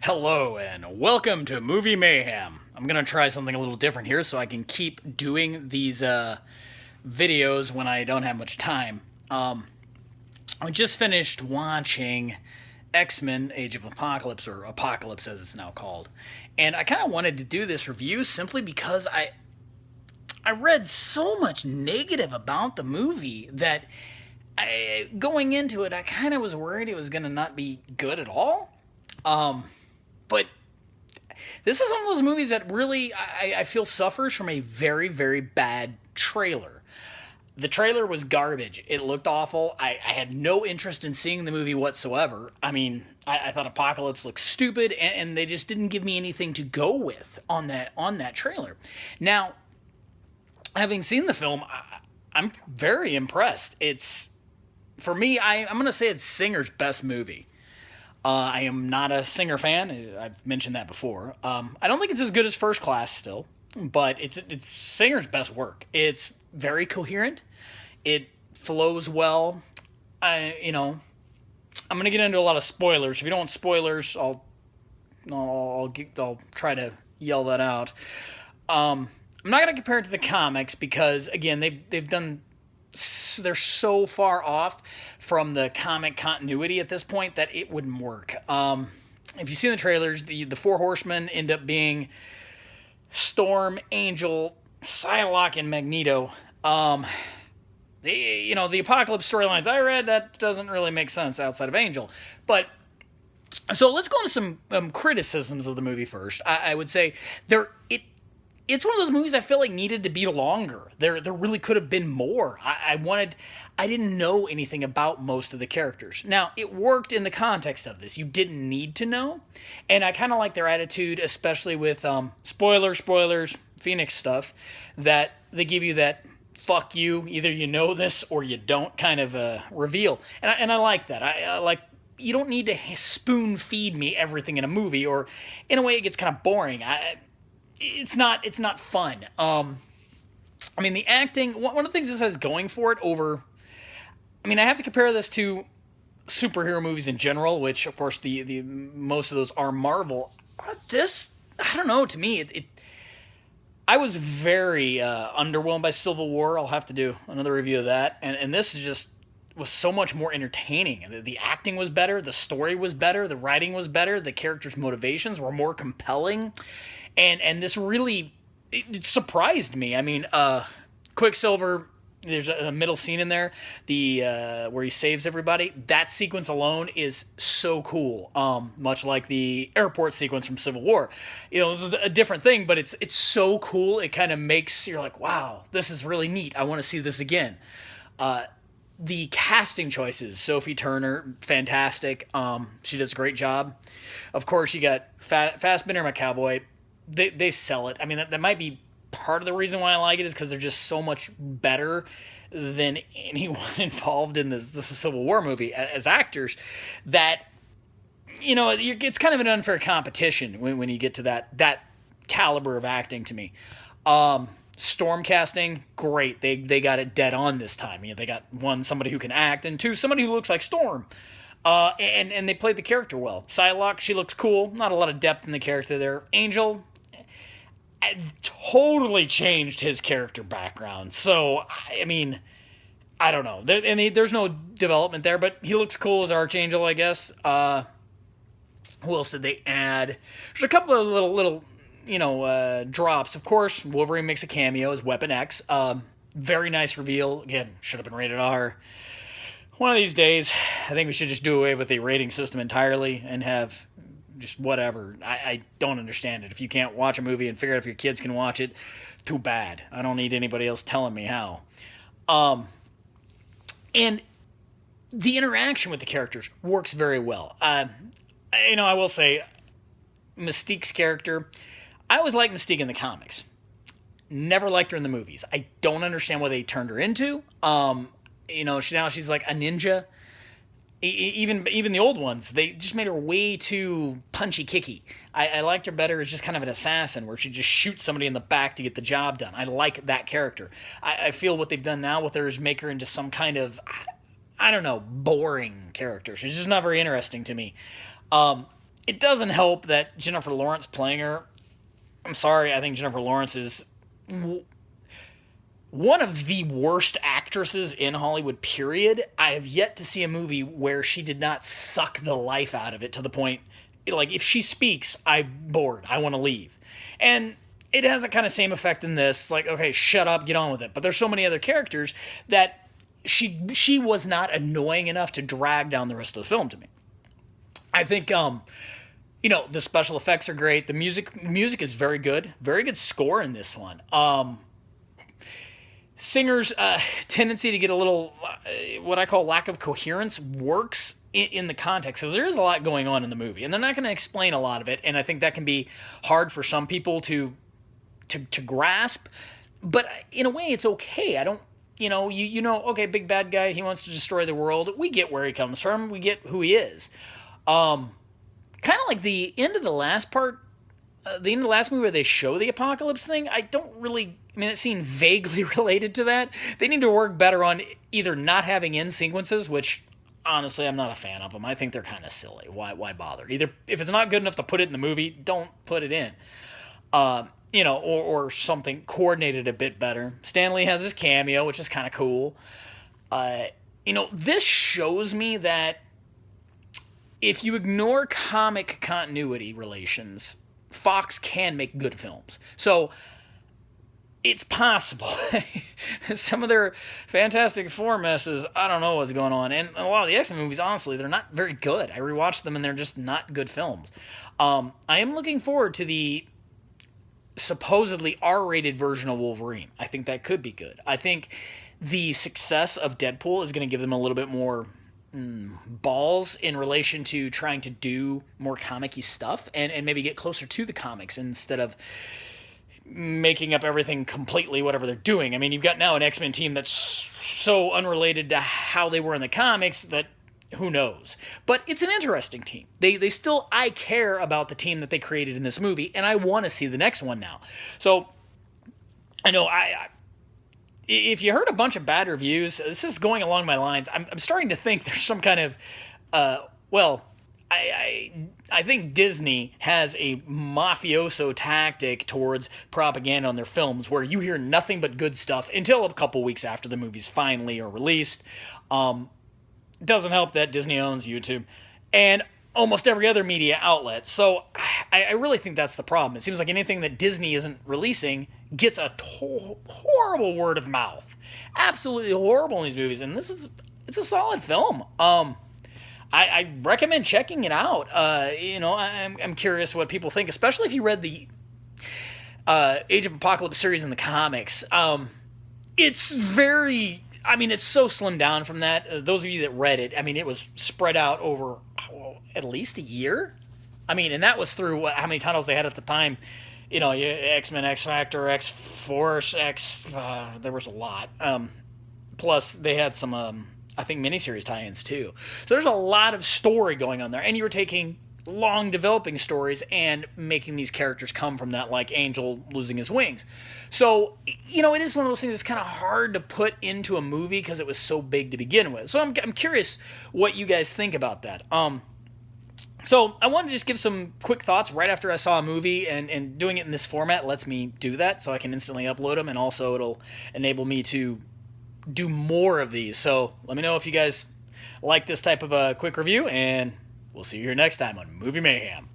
Hello and welcome to Movie Mayhem. I'm gonna try something a little different here so I can keep doing these videos when I don't have much time. I just finished watching X-Men Age of Apocalypse, or Apocalypse as it's now called. And I kind of wanted to do this review simply because I read so much negative about the movie that going into it, I kind of was worried it was going to not be good at all. But this is one of those movies that really, I feel, suffers from a very, very bad trailer. The trailer was garbage. It looked awful. I had no interest in seeing the movie whatsoever. I mean, I thought Apocalypse looked stupid, and they just didn't give me anything to go with on that trailer. Now, having seen the film, I'm very impressed. It's, for me, I'm going to say it's Singer's best movie. I am not a Singer fan. I've mentioned that before. I don't think it's as good as First Class still, but it's Singer's best work. It's very coherent. It flows well. I'm gonna get into a lot of spoilers. If you don't want spoilers, I'll try to yell that out. I'm not gonna compare it to the comics because again they've done. They're so far off from the comic continuity at this point that it wouldn't work. If you see the trailers, the Four Horsemen end up being Storm, Angel, Psylocke, and Magneto. The Apocalypse storylines I read, that doesn't really make sense outside of Angel. But so let's go into some criticisms of the movie first. I would say it's one of those movies I feel like needed to be longer. There really could have been more. I didn't know anything about most of the characters. Now, it worked in the context of this. You didn't need to know. And I kind of like their attitude, especially with, spoilers, Phoenix stuff, that they give you that, fuck you, either you know this or you don't kind of reveal. And I like that. I like, you don't need to spoon feed me everything in a movie, or in a way it gets kind of boring. It's not fun. I mean, the acting, one of the things this has going for it over, I mean, I have to compare this to superhero movies in general, which of course the most of those are Marvel. This, I don't know, to me, I was very underwhelmed by Civil War. I'll have to do another review of that. And this was so much more entertaining. The acting was better, the story was better, the writing was better, the characters' motivations were more compelling. And this really, it surprised me. I mean, Quicksilver, there's a middle scene in there, where he saves everybody. That sequence alone is so cool. Much like the airport sequence from Civil War. This is a different thing, but it's so cool. It kind of makes, you're like, wow, this is really neat. I want to see this again. The casting choices, Sophie Turner, fantastic. She does a great job. Of course, you got Fassbender, my cowboy. They sell it. I mean, that might be part of the reason why I like it, is because they're just so much better than anyone involved in this Civil War movie as actors, that it's kind of an unfair competition when you get to that caliber of acting to me. Storm casting, great. They got it dead on this time. They got one, somebody who can act, and two, somebody who looks like Storm. And they played the character well. Psylocke, she looks cool. Not a lot of depth in the character there. Angel totally changed his character background. So, I mean, I don't know. There's no development there, but he looks cool as Archangel, I guess. Who else did they add? There's a couple of little drops. Of course, Wolverine makes a cameo as Weapon X. Very nice reveal. Again, should have been rated R. One of these days, I think we should just do away with the rating system entirely and have just whatever. I don't understand it. If you can't watch a movie and figure out if your kids can watch it, too bad. I don't need anybody else telling me how. And the interaction with the characters works very well. I will say, Mystique's character, I always liked Mystique in the comics. Never liked her in the movies. I don't understand what they turned her into. Now she's like a ninja. Even the old ones, they just made her way too punchy kicky. I liked her better as just kind of an assassin where she just shoots somebody in the back to get the job done. I like that character. I feel what they've done now with her is make her into some kind of, I don't know, boring character. She's just not very interesting to me. it doesn't help that Jennifer Lawrence playing her. I'm sorry, I think Jennifer Lawrence is one of the worst actresses in Hollywood, period. I have yet to see a movie where she did not suck the life out of it to the point, like, if she speaks, I'm bored. I want to leave. And it has that kind of same effect in this. It's like, okay, shut up, get on with it. But there's so many other characters that she was not annoying enough to drag down the rest of the film to me. I think the special effects are great. The music is very good. Very good score in this one. Singer's tendency to get a little what I call lack of coherence works in the context, because there is a lot going on in the movie, and they're not going to explain a lot of it, and I think that can be hard for some people to grasp. But in a way, it's okay. I don't. Okay, big bad guy, he wants to destroy the world. We get where he comes from. We get who he is. Kind of like the end of the last part, the end of the last movie where they show the apocalypse thing. It seemed vaguely related to that. They need to work better on either not having end sequences, which honestly I'm not a fan of them. I think they're kind of silly. Why bother? Either if it's not good enough to put it in the movie, don't put it in. Or something coordinated a bit better. Stan Lee has his cameo, which is kind of cool. This shows me that if you ignore comic continuity relations, Fox can make good films. So it's possible. Some of their Fantastic Four messes, I don't know what's going on. And a lot of the X-Men movies, honestly, they're not very good. I rewatched them and they're just not good films. I am looking forward to the supposedly R-rated version of Wolverine. I think that could be good. I think the success of Deadpool is going to give them a little bit more balls in relation to trying to do more comic-y stuff and maybe get closer to the comics instead of making up everything completely whatever they're doing. I mean, you've got now an X-Men team that's so unrelated to how they were in the comics that who knows? But it's an interesting team. I care about the team that they created in this movie, and I want to see the next one now. So, I know if you heard a bunch of bad reviews, this is going along my lines. I'm starting to think there's some kind of, I think Disney has a mafioso tactic towards propaganda on their films where you hear nothing but good stuff until a couple weeks after the movies finally are released. Doesn't help that Disney owns YouTube and almost every other media outlet. So I really think that's the problem. It seems like anything that Disney isn't releasing gets a horrible word of mouth. Absolutely horrible in these movies. And it's a solid film. I recommend checking it out. I'm curious what people think, especially if you read the Age of Apocalypse series in the comics. It's so slimmed down from that. Those of you that read it, it was spread out over at least a year. And that was through how many titles they had at the time. X-Men, X-Factor, X-Force, there was a lot. Plus, they had some, I think, miniseries tie-ins too. So there's a lot of story going on there. And you were taking long developing stories and making these characters come from that, like Angel losing his wings. So, it is one of those things that's kind of hard to put into a movie because it was so big to begin with. So I'm curious what you guys think about that. So I wanted to just give some quick thoughts right after I saw a movie, and doing it in this format lets me do that, so I can instantly upload them, and also it'll enable me to do more of these. So let me know if you guys like this type of a quick review, and we'll see you here next time on Movie Mayhem.